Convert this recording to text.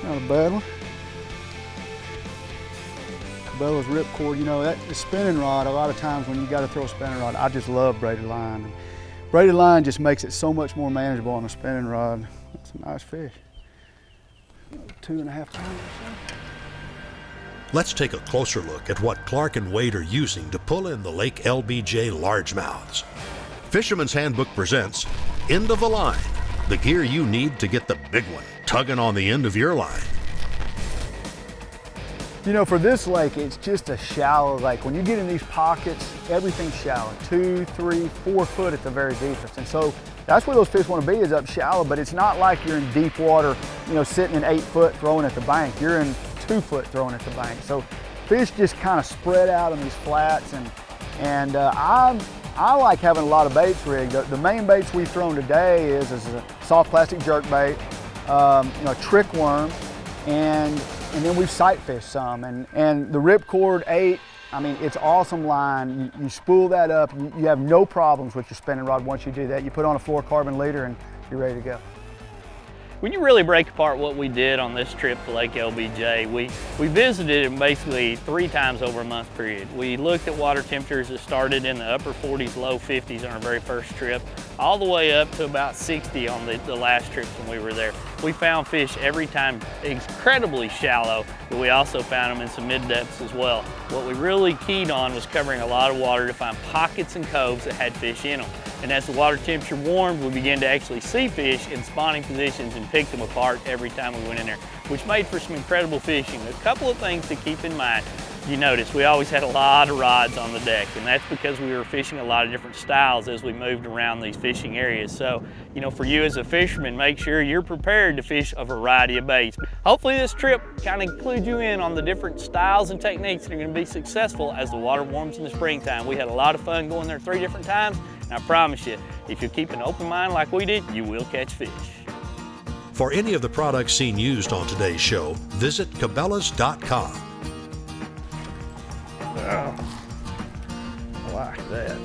Not a bad one. Cabela's ripcord, you know, that the spinning rod, a lot of times when you got to throw a spinning rod, I just love braided line. Braided line just makes it so much more manageable on a spinning rod. That's a nice fish. 2.5 pounds or so. Let's take a closer look at what Clark and Wade are using to pull in the Lake LBJ largemouths. Fisherman's Handbook presents End of the Line, the gear you need to get the big one tugging on the end of your line. You know, for this lake, it's just a shallow lake. When you get in these pockets, everything's shallow, 2, 3, 4 foot at the very deepest. And so that's where those fish want to be, is up shallow, but it's not like you're in deep water, you know, sitting in 8 foot throwing at the bank. You're in 2 foot throwing at the bank. So fish just kind of spread out on these flats, and I like having a lot of baits rigged. The main baits we've thrown today is a soft plastic jerk bait, you know, a trick worm, and then we've sight fished some. And the Ripcord 8, I mean, it's awesome line. You spool that up, you have no problems with your spinning rod once you do that. You put on a fluorocarbon leader and you're ready to go. When you really break apart what we did on this trip to Lake LBJ, we visited it basically 3 times over a month period. We looked at water temperatures that started in the upper 40s, low 50s on our very first trip, all the way up to about 60 on the last trip when we were there. We found fish every time incredibly shallow, but we also found them in some mid depths as well. What we really keyed on was covering a lot of water to find pockets and coves that had fish in them. And as the water temperature warmed, we began to actually see fish in spawning positions and pick them apart every time we went in there, which made for some incredible fishing. A couple of things to keep in mind. You notice we always had a lot of rods on the deck, and that's because we were fishing a lot of different styles as we moved around these fishing areas. So, you know, for you as a fisherman, make sure you're prepared to fish a variety of baits. Hopefully this trip kind of clued you in on the different styles and techniques that are going to be successful as the water warms in the springtime. We had a lot of fun going there 3 different times, and I promise you, if you keep an open mind like we did, you will catch fish. For any of the products seen used on today's show, visit Cabela's.com. Oh, I like that.